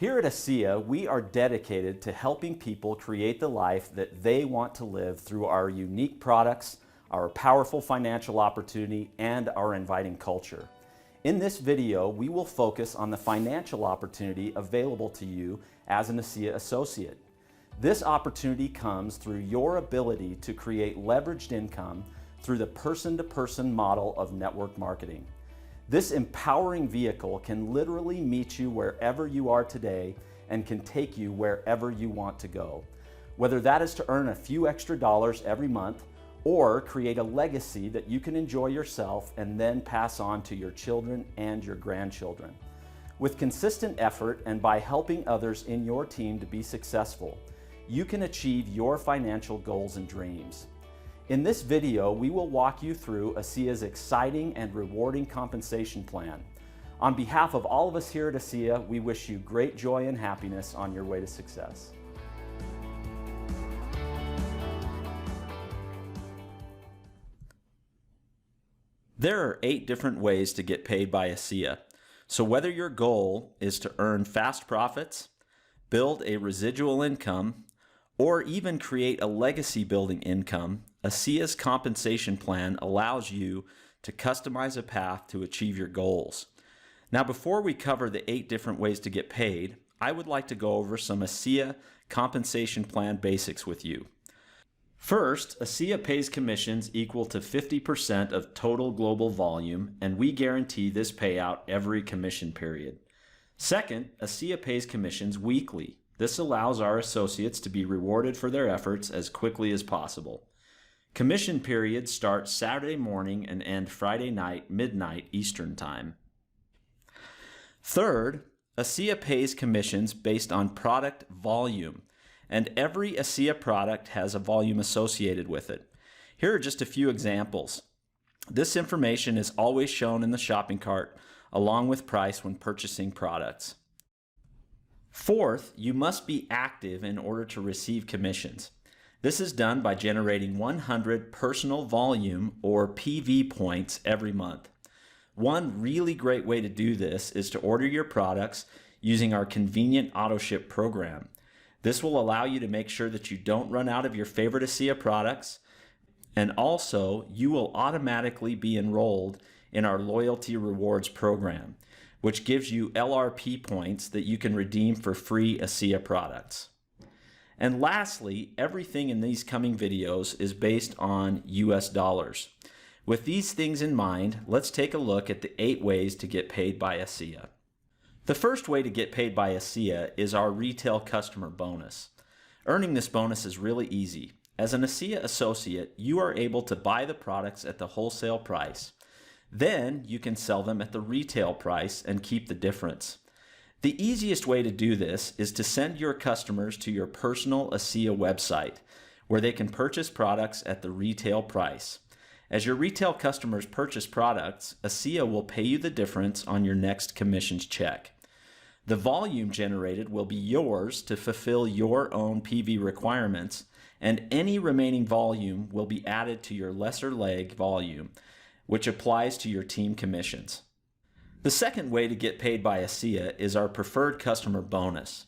Here at ASEA, we are dedicated to helping people create the life that they want to live through our unique products, our powerful financial opportunity, and our inviting culture. In this video, we will focus on the financial opportunity available to you as an ASEA associate. This opportunity comes through your ability to create leveraged income through the person-to-person model of network marketing. This empowering vehicle can literally meet you wherever you are today and can take you wherever you want to go. Whether that is to earn a few extra dollars every month or create a legacy that you can enjoy yourself and then pass on to your children and your grandchildren. With consistent effort and by helping others in your team to be successful, you can achieve your financial goals and dreams. In this video, we will walk you through ASEA's exciting and rewarding compensation plan. On behalf of all of us here at ASEA, we wish you great joy and happiness on your way to success. There are 8 different ways to get paid by ASEA. So whether your goal is to earn fast profits, build a residual income, or even create a legacy building income, ASEA's compensation plan allows you to customize a path to achieve your goals. Now, before we cover the 8 different ways to get paid, I would like to go over some ASEA compensation plan basics with you. First, ASEA pays commissions equal to 50% of total global volume, and we guarantee this payout every commission period. Second, ASEA pays commissions weekly. This allows our associates to be rewarded for their efforts as quickly as possible. Commission periods start Saturday morning and end Friday night, midnight Eastern Time. Third, ASEA pays commissions based on product volume, and every ASEA product has a volume associated with it. Here are just a few examples. This information is always shown in the shopping cart along with price when purchasing products. Fourth, you must be active in order to receive commissions. This is done by generating 100 personal volume or PV points every month. One really great way to do this is to order your products using our convenient auto ship program. This will allow you to make sure that you don't run out of your favorite ASEA products, and also you will automatically be enrolled in our loyalty rewards program, which gives you LRP points that you can redeem for free ASEA products. And lastly, everything in these coming videos is based on US dollars. With these things in mind, let's take a look at the 8 ways to get paid by ASEA. The first way to get paid by ASEA is our retail customer bonus. Earning this bonus is really easy. As an ASEA associate, you are able to buy the products at the wholesale price. Then you can sell them at the retail price and keep the difference. The easiest way to do this is to send your customers to your personal ASEA website, where they can purchase products at the retail price. As your retail customers purchase products, ASEA will pay you the difference on your next commissions check. The volume generated will be yours to fulfill your own PV requirements, and any remaining volume will be added to your lesser leg volume, which applies to your team commissions. The second way to get paid by ASEA is our preferred customer bonus.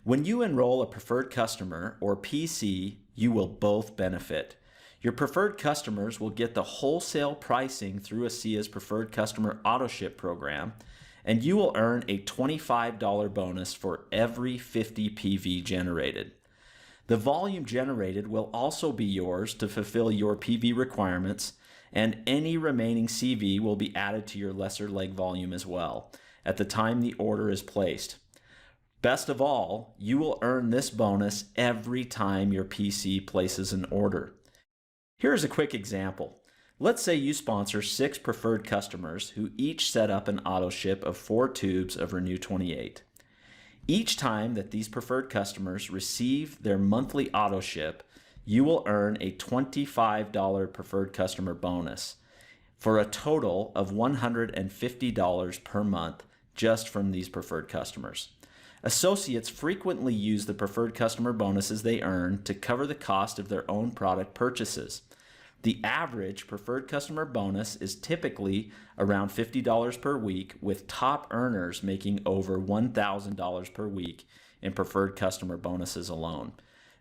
When you enroll a preferred customer, or PC, you will both benefit. Your preferred customers will get the wholesale pricing through ASEA's preferred customer auto ship program, and you will earn a $25 bonus for every 50 PV generated. The volume generated will also be yours to fulfill your PV requirements, and any remaining CV will be added to your lesser leg volume as well at the time the order is placed. Best of all, you will earn this bonus every time your PC places an order. Here's a quick example. Let's say you sponsor 6 preferred customers who each set up an auto ship of 4 tubes of Renew 28. Each time that these preferred customers receive their monthly auto ship, you will earn a $25 preferred customer bonus for a total of $150 per month just from these preferred customers. Associates frequently use the preferred customer bonuses they earn to cover the cost of their own product purchases. The average preferred customer bonus is typically around $50 per week, with top earners making over $1,000 per week in preferred customer bonuses alone.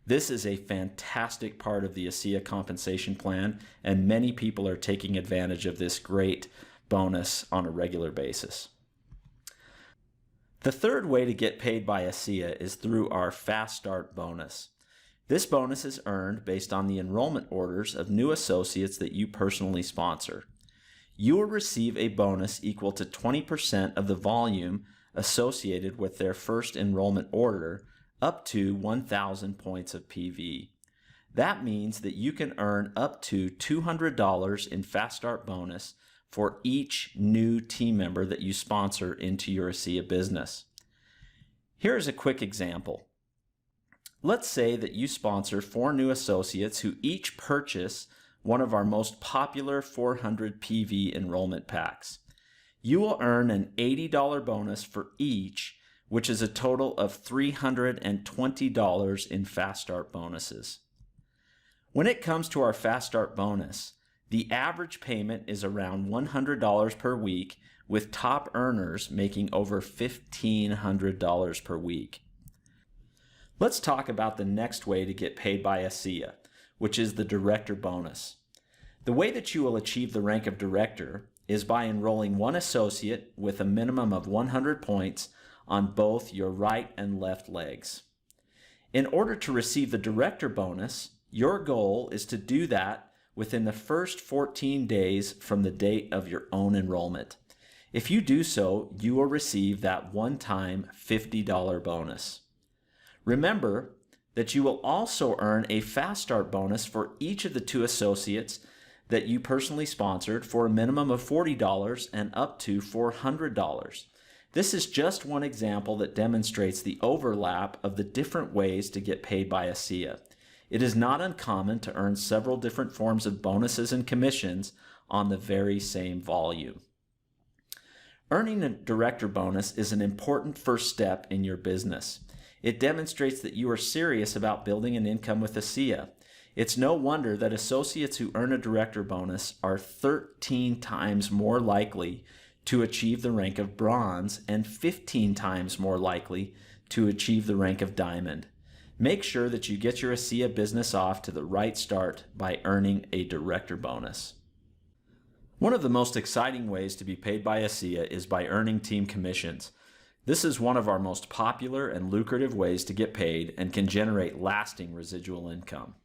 This is a fantastic part of the ASEA compensation plan, and many people are taking advantage of this great bonus on a regular basis. The third way to get paid by ASEA is through our Fast Start bonus. This bonus is earned based on the enrollment orders of new associates that you personally sponsor. You will receive a bonus equal to 20% of the volume associated with their first enrollment order, up to 1,000 points of PV. That means that you can earn up to $200 in Fast Start bonus for each new team member that you sponsor into your ASEA business. Here's a quick example. Let's say that you sponsor 4 new associates who each purchase one of our most popular 400 PV enrollment packs. You will earn an $80 bonus for each, which is a total of $320 in Fast Start bonuses. When it comes to our Fast Start bonus, the average payment is around $100 per week, with top earners making over $1,500 per week. Let's talk about the next way to get paid by ASEA, which is the director bonus. The way that you will achieve the rank of director is by enrolling one associate with a minimum of 100 points on both your right and left legs. In order to receive the director bonus, your goal is to do that within the first 14 days from the date of your own enrollment. If you do so, you will receive that one-time $50 bonus. Remember that you will also earn a Fast Start bonus for each of the 2 associates that you personally sponsored for a minimum of $40 and up to $400. This is just one example that demonstrates the overlap of the different ways to get paid by ASEA. It is not uncommon to earn several different forms of bonuses and commissions on the very same volume. Earning a director bonus is an important first step in your business. It demonstrates that you are serious about building an income with ASEA. It's no wonder that associates who earn a director bonus are 13 times more likely to achieve the rank of bronze and 15 times more likely to achieve the rank of diamond. Make sure that you get your ASEA business off to the right start by earning a director bonus. One of the most exciting ways to be paid by ASEA is by earning team commissions. This is one of our most popular and lucrative ways to get paid and can generate lasting residual income.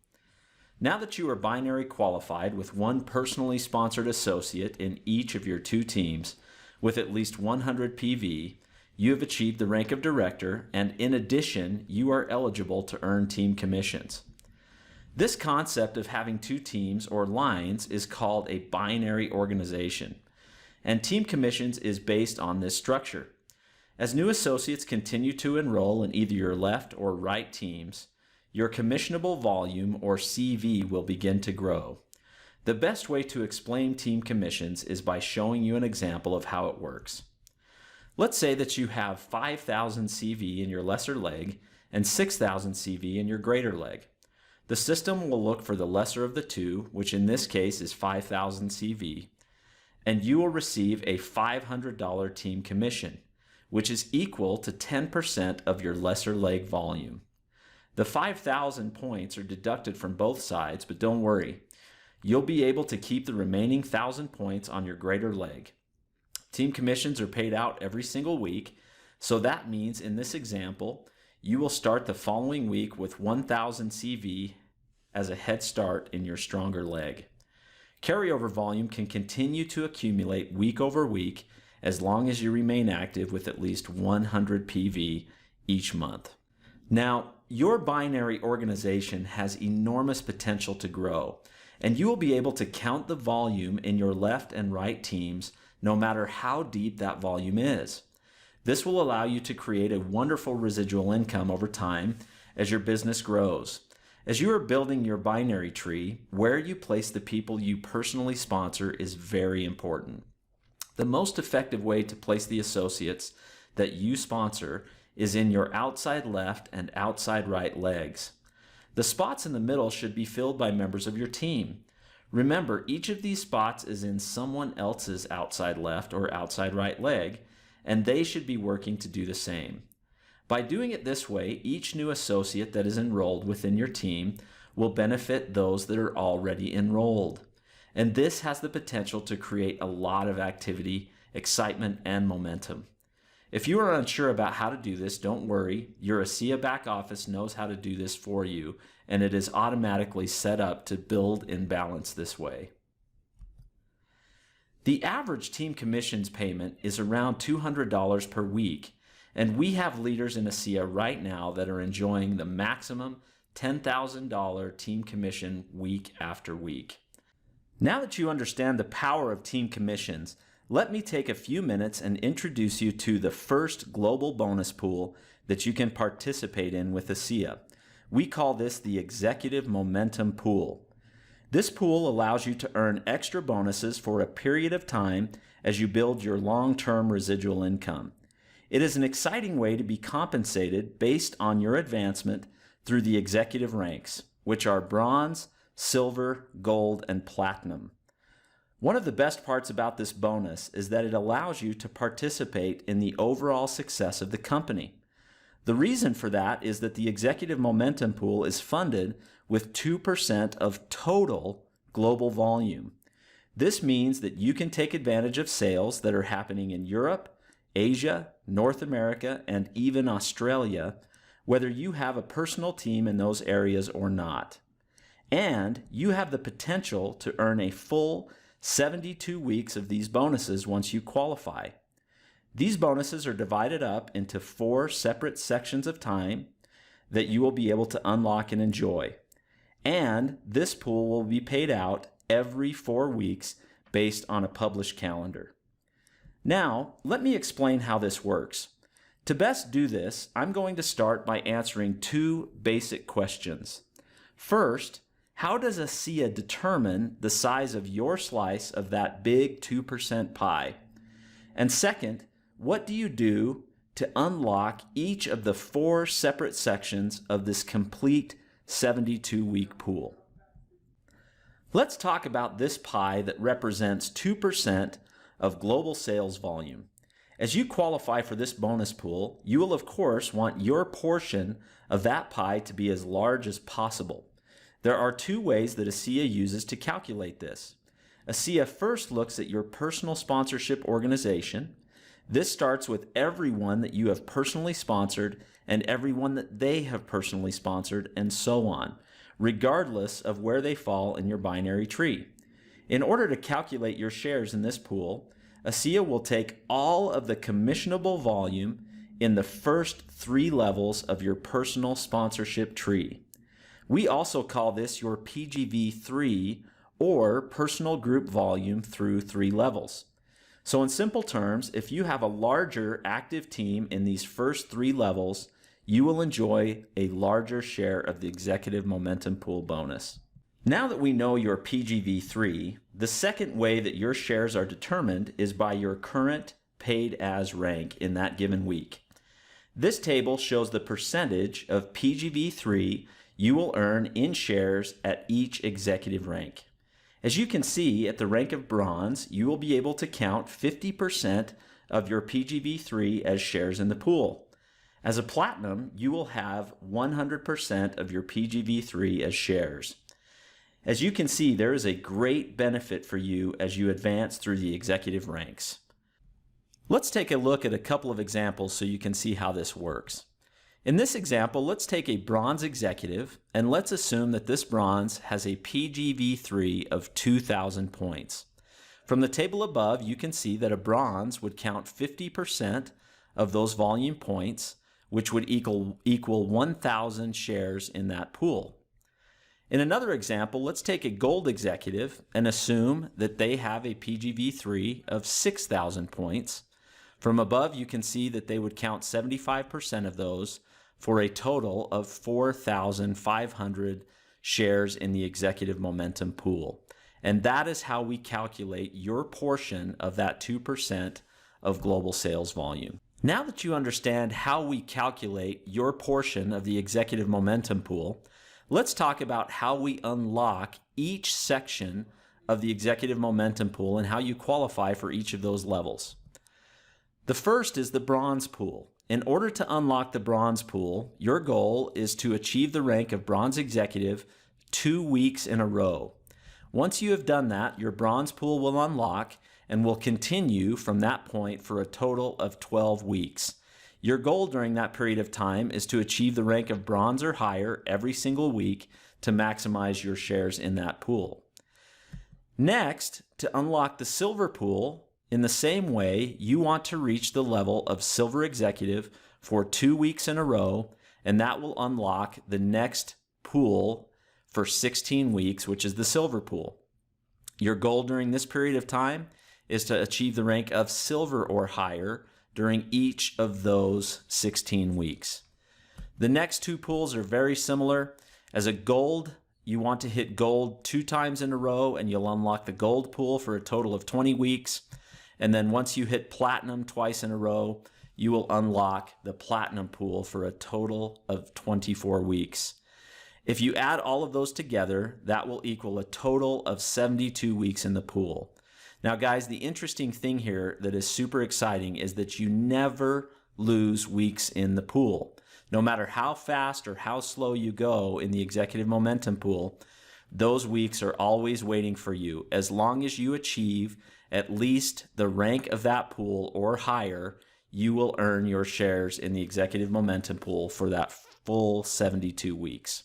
Now that you are binary qualified with one personally sponsored associate in each of your 2 teams with at least 100 PV, you have achieved the rank of director, and in addition, you are eligible to earn team commissions. This concept of having 2 teams or lines is called a binary organization, and team commissions is based on this structure. As new associates continue to enroll in either your left or right teams, your commissionable volume, or CV, will begin to grow. The best way to explain team commissions is by showing you an example of how it works. Let's say that you have 5,000 CV in your lesser leg and 6,000 CV in your greater leg. The system will look for the lesser of the 2, which in this case is 5,000 CV, and you will receive a $500 team commission, which is equal to 10% of your lesser leg volume. The 5,000 points are deducted from both sides, but don't worry. You'll be able to keep the remaining 1,000 points on your greater leg. Team commissions are paid out every single week, so that means in this example, you will start the following week with 1,000 CV as a head start in your stronger leg. Carryover volume can continue to accumulate week over week as long as you remain active with at least 100 PV each month. Now, your binary organization has enormous potential to grow, and you will be able to count the volume in your left and right teams no matter how deep that volume is. This will allow you to create a wonderful residual income over time as your business grows. As you are building your binary tree, where you place the people you personally sponsor is very important. The most effective way to place the associates that you sponsor is in your outside left and outside right legs. The spots in the middle should be filled by members of your team. Remember, each of these spots is in someone else's outside left or outside right leg, and they should be working to do the same. By doing it this way, each new associate that is enrolled within your team will benefit those that are already enrolled. And this has the potential to create a lot of activity, excitement, and momentum. If you are unsure about how to do this, don't worry. Your ASEA back office knows how to do this for you, and it is automatically set up to build in balance this way. The average team commissions payment is around $200 per week, and we have leaders in ASEA right now that are enjoying the maximum $10,000 team commission week after week. Now that you understand the power of team commissions, let me take a few minutes and introduce you to the first global bonus pool that you can participate in with ASEA. We call this the Executive Momentum Pool. This pool allows you to earn extra bonuses for a period of time as you build your long-term residual income. It is an exciting way to be compensated based on your advancement through the executive ranks, which are bronze, silver, gold, and platinum. One of the best parts about this bonus is that it allows you to participate in the overall success of the company. The reason for that is that the Executive Momentum Pool is funded with 2% of total global volume. This means that you can take advantage of sales that are happening in Europe, Asia, North America, and even Australia, whether you have a personal team in those areas or not. And you have the potential to earn a full 72 weeks of these bonuses once you qualify. These bonuses are divided up into 4 separate sections of time that you will be able to unlock and enjoy. And this pool will be paid out every 4 weeks based on a published calendar. Now, let me explain how this works. To best do this, I'm going to start by answering 2 basic questions. First, how does ASEA determine the size of your slice of that big 2% pie? And second, what do you do to unlock each of the 4 separate sections of this complete 72-week pool? Let's talk about this pie that represents 2% of global sales volume. As you qualify for this bonus pool, you will of course want your portion of that pie to be as large as possible. There are 2 ways that ASEA uses to calculate this. ASEA first looks at your personal sponsorship organization. This starts with everyone that you have personally sponsored and everyone that they have personally sponsored, and so on, regardless of where they fall in your binary tree. In order to calculate your shares in this pool, ASEA will take all of the commissionable volume in the first 3 levels of your personal sponsorship tree. We also call this your PGV3, or personal group volume through 3 levels. So in simple terms, if you have a larger active team in these first 3 levels, you will enjoy a larger share of the Executive Momentum Pool bonus. Now that we know your PGV3, the second way that your shares are determined is by your current paid as rank in that given week. This table shows the percentage of PGV3 you will earn in shares at each executive rank. As you can see, at the rank of bronze, you will be able to count 50% of your PGV3 as shares in the pool. As a platinum, you will have 100% of your PGV3 as shares. As you can see, there is a great benefit for you as you advance through the executive ranks. Let's take a look at a couple of examples so you can see how this works. In this example, let's take a bronze executive and let's assume that this bronze has a PGV3 of 2,000 points. From the table above, you can see that a bronze would count 50% of those volume points, which would equal 1,000 shares in that pool. In another example, let's take a gold executive and assume that they have a PGV3 of 6,000 points. From above, you can see that they would count 75% of those for a total of 4,500 shares in the Executive Momentum Pool. And that is how we calculate your portion of that 2% of global sales volume. Now that you understand how we calculate your portion of the Executive Momentum Pool, let's talk about how we unlock each section of the executive momentum pool and how you qualify for each of those levels. The first is the bronze pool. In order to unlock the bronze pool, your goal is to achieve the rank of bronze executive 2 weeks in a row. Once you have done that, your bronze pool will unlock and will continue from that point for a total of 12 weeks. Your goal during that period of time is to achieve the rank of bronze or higher every single week to maximize your shares in that pool. Next, to unlock the silver pool, in the same way, you want to reach the level of silver executive for 2 weeks in a row, and that will unlock the next pool for 16 weeks, which is the silver pool. Your goal during this period of time is to achieve the rank of silver or higher during each of those 16 weeks. The next 2 pools are very similar. As a gold, you want to hit gold 2 times in a row, and you'll unlock the gold pool for a total of 20 weeks. And then once you hit platinum twice in a row, you will unlock the platinum pool for a total of 24 weeks. If you add all of those together, that will equal a total of 72 weeks in the pool. Now guys, the interesting thing here that is super exciting is that you never lose weeks in the pool. No matter how fast or how slow you go in the executive momentum pool, those weeks are always waiting for you. As long as you achieve at least the rank of that pool or higher, you will earn your shares in the executive momentum pool for that full 72 weeks.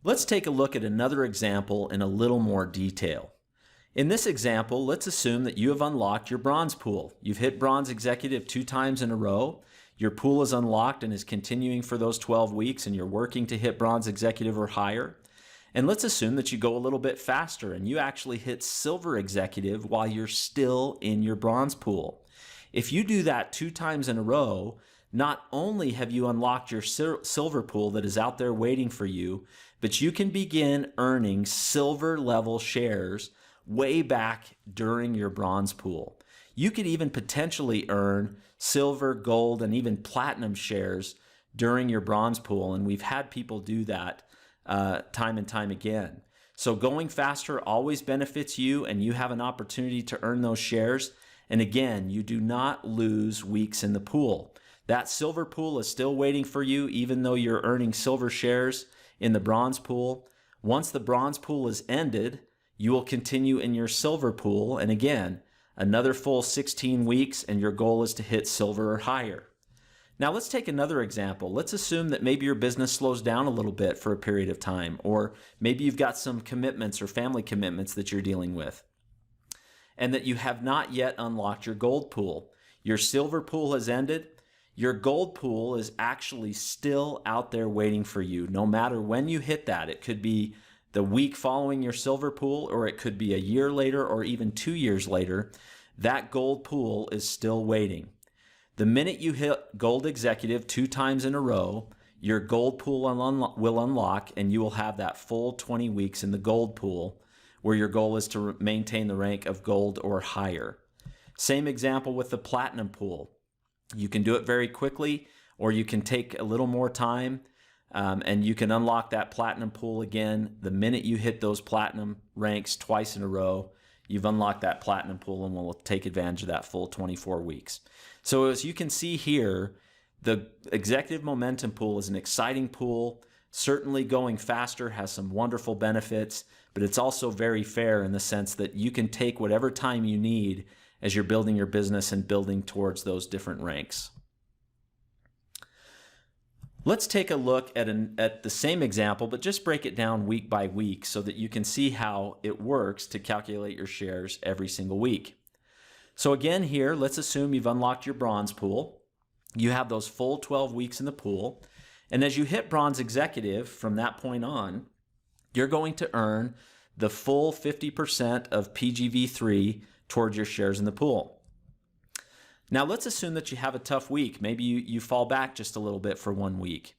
Let's take a look at another example in a little more detail. In this example, let's assume that you have unlocked your bronze pool. You've hit bronze executive 2 times in a row. Your pool is unlocked and is continuing for those 12 weeks, and you're working to hit bronze executive or higher. And let's assume that you go a little bit faster and you actually hit silver executive while you're still in your bronze pool. If you do that 2 times in a row, not only have you unlocked your silver pool that is out there waiting for you, but you can begin earning silver level shares way back during your bronze pool. You could even potentially earn silver, gold, and even platinum shares during your bronze pool, and we've had people do that time and time again. So going faster always benefits you, and you have an opportunity to earn those shares. And again, you do not lose weeks in the pool. That silver pool is still waiting for you, even though you're earning silver shares in the bronze pool. Once the bronze pool is ended, you will continue in your silver pool, and again, another full 16 weeks, and your goal is to hit silver or higher. Now let's take another example. Let's assume that maybe your business slows down a little bit for a period of time, or maybe you've got some commitments or family commitments that you're dealing with, and that you have not yet unlocked your gold pool. Your silver pool has ended. Your gold pool is actually still out there waiting for you, no matter when you hit that. It could be the week following your silver pool, or it could be a year later, or even 2 years later. That gold pool is still waiting. The minute you hit gold executive 2 times in a row, your gold pool will unlock, and you will have that full 20 weeks in the gold pool, where your goal is to maintain the rank of gold or higher. Same example with the platinum pool. You can do it very quickly, or you can take a little more time, and you can unlock that platinum pool again. The minute you hit those platinum ranks twice in a row, you've unlocked that platinum pool and will take advantage of that full 24 weeks. So as you can see here, the executive momentum pool is an exciting pool. Certainly going faster has some wonderful benefits, but it's also very fair in the sense that you can take whatever time you need as you're building your business and building towards those different ranks. Let's take a look at the same example, but just break it down week by week so that you can see how it works to calculate your shares every single week. So again here, let's assume you've unlocked your bronze pool. You have those full 12 weeks in the pool. And as you hit bronze executive from that point on, you're going to earn the full 50% of PGV3 towards your shares in the pool. Now let's assume that you have a tough week. Maybe you fall back just a little bit for 1 week.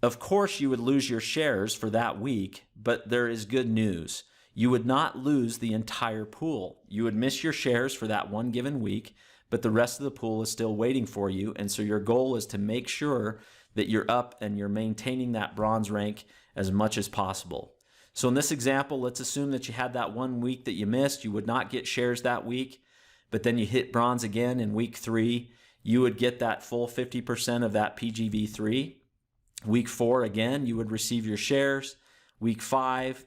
Of course, you would lose your shares for that week, but there is good news. You would not lose the entire pool. You would miss your shares for that one given week, but the rest of the pool is still waiting for you. And so your goal is to make sure that you're up and you're maintaining that bronze rank as much as possible. So in this example, let's assume that you had that 1 week that you missed. You would not get shares that week, but then you hit bronze again in week 3. You would get that full 50% of that PGV3. Week 4, again, you would receive your shares. Week 5,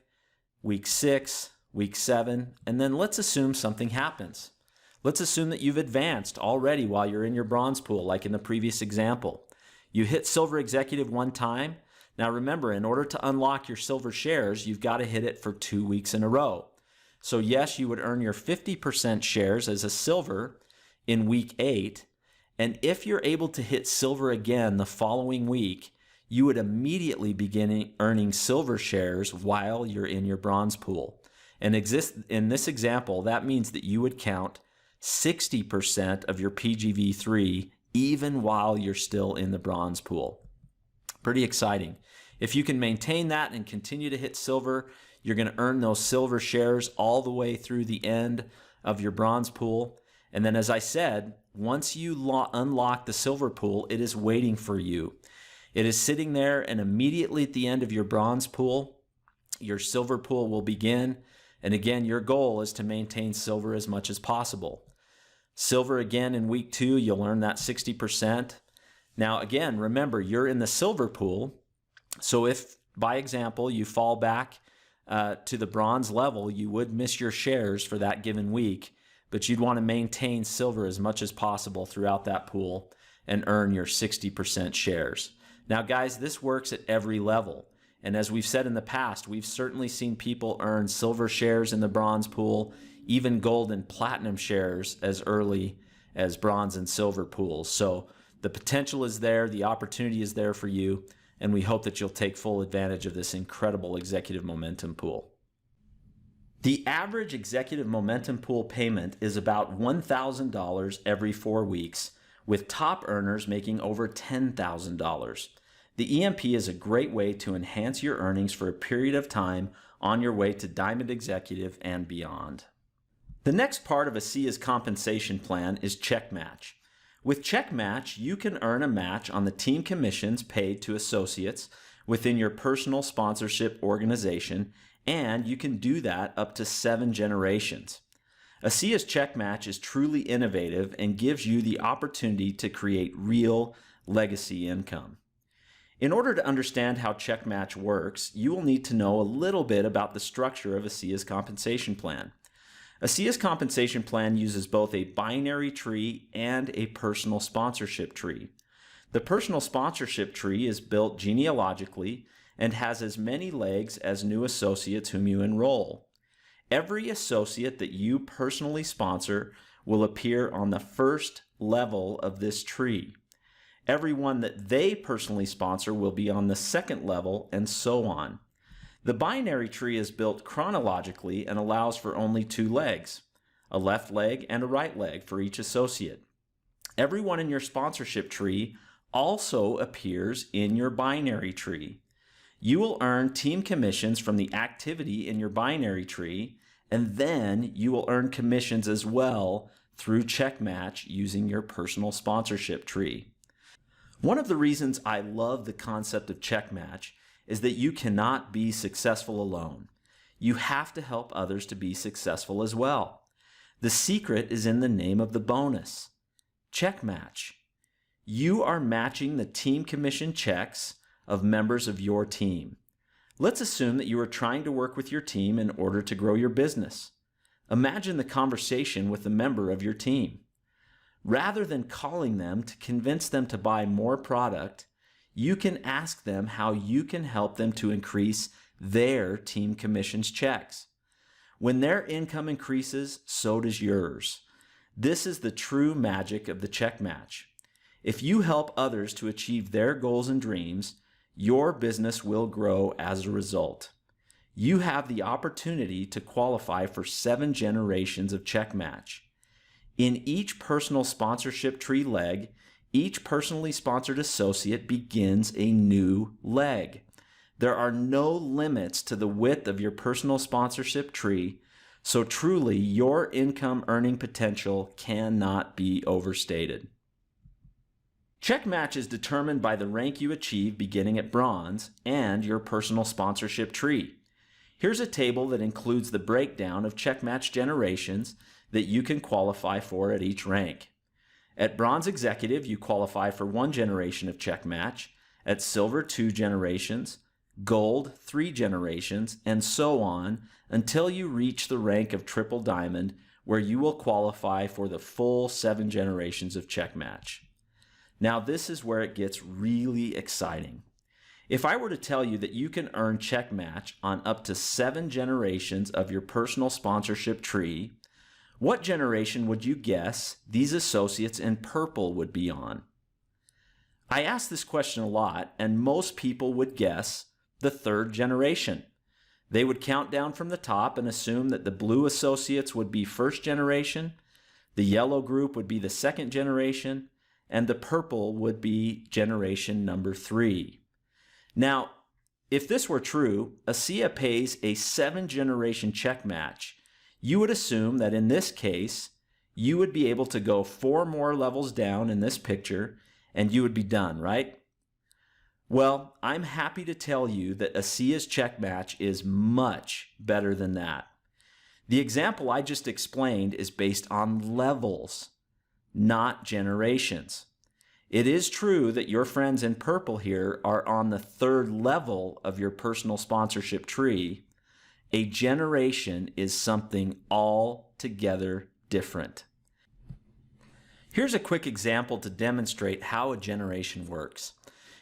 week 6, week 7, and then let's assume something happens. Let's assume that you've advanced already while you're in your bronze pool, like in the previous example. You hit silver executive 1 time. Now remember, in order to unlock your silver shares, you've got to hit it for 2 weeks in a row. So yes, you would earn your 50% shares as a silver in week 8. And if you're able to hit silver again the following week, you would immediately begin earning silver shares while you're in your bronze pool. And in this example, that means that you would count 60% of your PGV3 even while you're still in the bronze pool. Pretty exciting. If you can maintain that and continue to hit silver, you're going to earn those silver shares all the way through the end of your bronze pool. And then, as I said, once you unlock the silver pool, it is waiting for you. It is sitting there, and immediately at the end of your bronze pool, your silver pool will begin. And again, your goal is to maintain silver as much as possible. Silver again in week 2, you'll earn that 60%. Now again, remember, you're in the silver pool. So if, by example, you fall back to the bronze level, you would miss your shares for that given week, but you'd want to maintain silver as much as possible throughout that pool and earn your 60% shares. Now guys, this works at every level. And as we've said in the past, we've certainly seen people earn silver shares in the bronze pool, even gold and platinum shares as early as bronze and silver pools. So the potential is there, the opportunity is there for you, and we hope that you'll take full advantage of this incredible executive momentum pool. The average executive momentum pool payment is about $1,000 every 4 weeks, with top earners making over $10,000. The EMP is a great way to enhance your earnings for a period of time on your way to Diamond Executive and beyond. The next part of ASEA's compensation plan is check match. With check match, you can earn a match on the team commissions paid to associates within your personal sponsorship organization, and you can do that up to 7 generations. ASEA's check match is truly innovative and gives you the opportunity to create real legacy income. In order to understand how check match works, you will need to know a little bit about the structure of ASEA's compensation plan. ASEA's compensation plan uses both a binary tree and a personal sponsorship tree. The personal sponsorship tree is built genealogically and has as many legs as new associates whom you enroll. Every associate that you personally sponsor will appear on the first level of this tree. Everyone that they personally sponsor will be on the second level, and so on. The binary tree is built chronologically and allows for only 2 legs, a left leg and a right leg for each associate. Everyone in your sponsorship tree also appears in your binary tree. You will earn team commissions from the activity in your binary tree, and then you will earn commissions as well through check match using your personal sponsorship tree. One of the reasons I love the concept of check match is that you cannot be successful alone. You have to help others to be successful as well. The secret is in the name of the bonus, check match. You are matching the team commission checks of members of your team. Let's assume that you are trying to work with your team in order to grow your business. Imagine the conversation with a member of your team. Rather than calling them to convince them to buy more product, you can ask them how you can help them to increase their team commissions checks. When their income increases, so does yours. This is the true magic of the check match. If you help others to achieve their goals and dreams, your business will grow as a result. You have the opportunity to qualify for 7 generations of check match. In each personal sponsorship tree leg, each personally sponsored associate begins a new leg. There are no limits to the width of your personal sponsorship tree, so truly your income earning potential cannot be overstated. Check match is determined by the rank you achieve beginning at bronze and your personal sponsorship tree. Here's a table that includes the breakdown of check match generations that you can qualify for at each rank. At Bronze Executive, you qualify for 1 generation of check match, at Silver 2 generations, Gold 3 generations, and so on until you reach the rank of Triple Diamond, where you will qualify for the full 7 generations of check match. Now this is where it gets really exciting. If I were to tell you that you can earn check match on up to 7 generations of your personal sponsorship tree, what generation would you guess these associates in purple would be on? I ask this question a lot, and most people would guess the 3rd generation. They would count down from the top and assume that the blue associates would be 1st generation, the yellow group would be the 2nd generation, and the purple would be generation number 3. Now, if this were true, ASEA pays a 7-generation check match. You would assume that in this case, you would be able to go 4 more levels down in this picture and you would be done, right? Well, I'm happy to tell you that ASEA's check match is much better than that. The example I just explained is based on levels, not generations. It is true that your friends in purple here are on the 3rd level of your personal sponsorship tree. A generation is something altogether different. Here's a quick example to demonstrate how a generation works.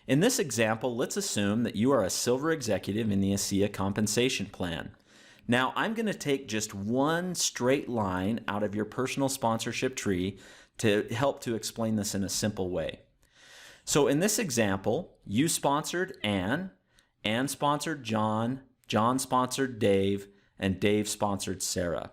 In this example, let's assume that you are a Silver Executive in the ASEA compensation plan. Now, I'm going to take just one straight line out of your personal sponsorship tree to help to explain this in a simple way. So in this example, you sponsored Ann sponsored John sponsored Dave, and Dave sponsored Sarah.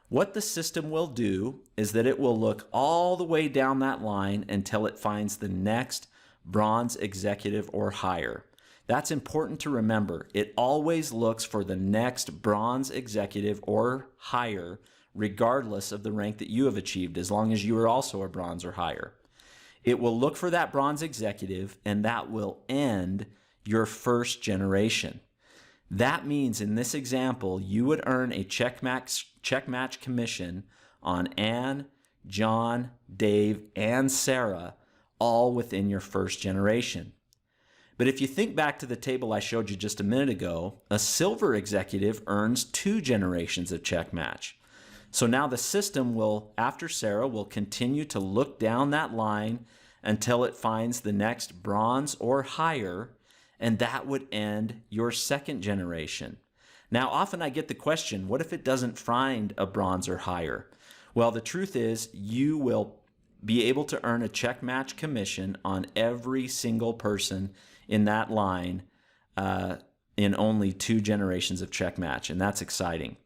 What the system will do is that it will look all the way down that line until it finds the next Bronze Executive or higher. That's important to remember. It always looks for the next Bronze Executive or higher, regardless of the rank that you have achieved, as long as you are also a Bronze or higher. It will look for that Bronze Executive, and that will end your 1st generation. That means in this example, you would earn a check match commission on Ann, John, Dave, and Sarah, all within your 1st generation. But if you think back to the table I showed you just a minute ago, a Silver Executive earns 2 generations of check match. So now the system will, after Sarah, will continue to look down that line until it finds the next Bronze or higher, and that would end your 2nd generation. Now, often I get the question, what if it doesn't find a Bronze or higher? Well, the truth is you will be able to earn a check match commission on every single person in that line in only 2 generations of check match, and that's exciting.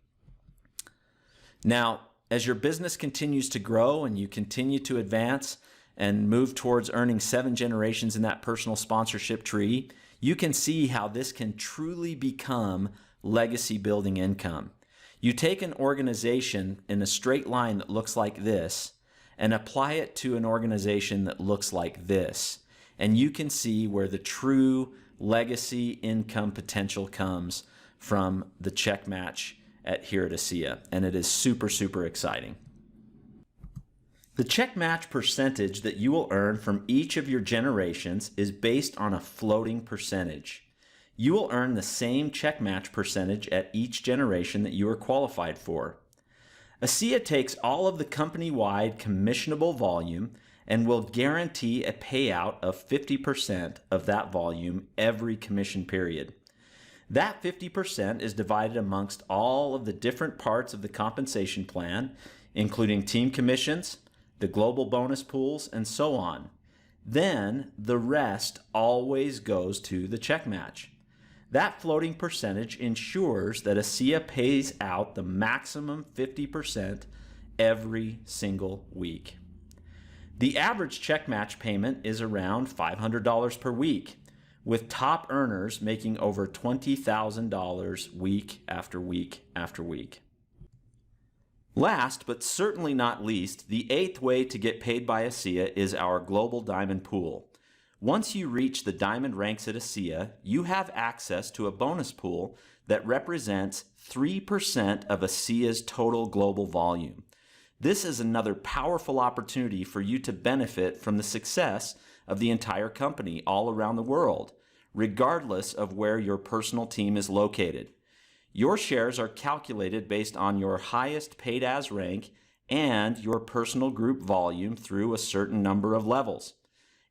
Now, as your business continues to grow and you continue to advance and move towards earning 7 generations in that personal sponsorship tree, you can see how this can truly become legacy building income. You take an organization in a straight line that looks like this and apply it to an organization that looks like this, and you can see where the true legacy income potential comes from the check match here at ASEA, and it is super, super exciting. The check match percentage that you will earn from each of your generations is based on a floating percentage. You will earn the same check match percentage at each generation that you are qualified for. ASEA takes all of the company-wide commissionable volume and will guarantee a payout of 50% of that volume every commission period. That 50% is divided amongst all of the different parts of the compensation plan, including team commissions, the global bonus pools, and so on. Then the rest always goes to the check match. That floating percentage ensures that ASEA pays out the maximum 50% every single week. The average check match payment is around $500 per week, with top earners making over $20,000 week after week after week. Last, but certainly not least, the 8th way to get paid by ASEA is our Global Diamond Pool. Once you reach the diamond ranks at ASEA, you have access to a bonus pool that represents 3% of ASEA's total global volume. This is another powerful opportunity for you to benefit from the success of the entire company all around the world, regardless of where your personal team is located. Your shares are calculated based on your highest paid as rank and your personal group volume through a certain number of levels.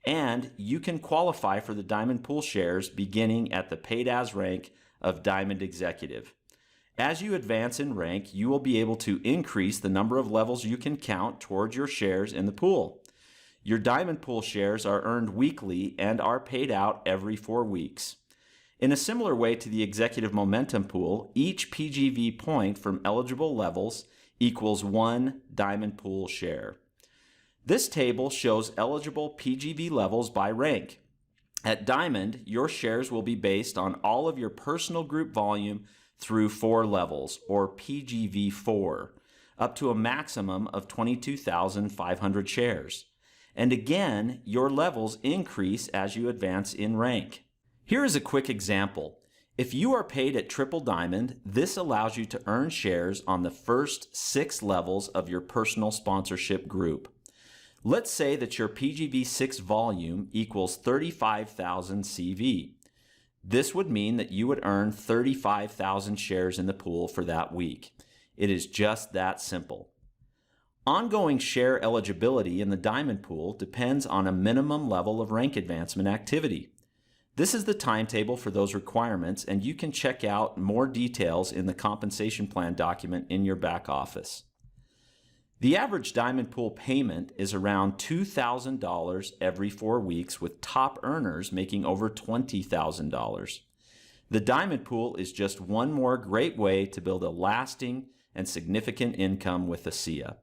And you can qualify for the Diamond Pool shares beginning at the paid as rank of Diamond Executive. As you advance in rank, you will be able to increase the number of levels you can count towards your shares in the pool. Your Diamond Pool shares are earned weekly and are paid out every 4 weeks. In a similar way to the Executive Momentum Pool, each PGV point from eligible levels equals 1 Diamond Pool share. This table shows eligible PGV levels by rank. At Diamond, your shares will be based on all of your personal group volume through 4 levels, or PGV 4, up to a maximum of 22,500 shares. And again, your levels increase as you advance in rank. Here is a quick example. If you are paid at Triple Diamond, this allows you to earn shares on the first 6 levels of your personal sponsorship group. Let's say that your PGV 6 volume equals 35,000 CV. This would mean that you would earn 35,000 shares in the pool for that week. It is just that simple. Ongoing share eligibility in the Diamond Pool depends on a minimum level of rank advancement activity. This is the timetable for those requirements, and you can check out more details in the compensation plan document in your back office. The average Diamond Pool payment is around $2,000 every 4 weeks, with top earners making over $20,000. The Diamond Pool is just one more great way to build a lasting and significant income with ASEA.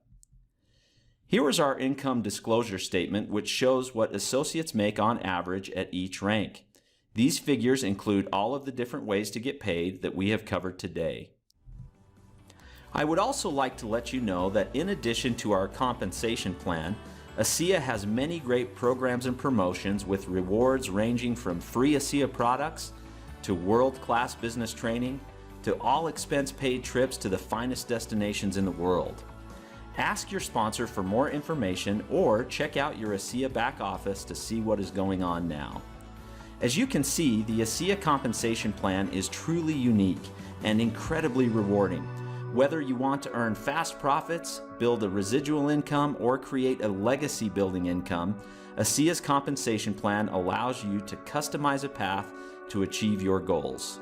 Here is our income disclosure statement, which shows what associates make on average at each rank. These figures include all of the different ways to get paid that we have covered today. I would also like to let you know that in addition to our compensation plan, ASEA has many great programs and promotions with rewards ranging from free ASEA products to world-class business training to all expense-paid trips to the finest destinations in the world. Ask your sponsor for more information or check out your ASEA back office to see what is going on now. As you can see, the ASEA compensation plan is truly unique and incredibly rewarding. Whether you want to earn fast profits, build a residual income, or create a legacy building income, ASEA's compensation plan allows you to customize a path to achieve your goals.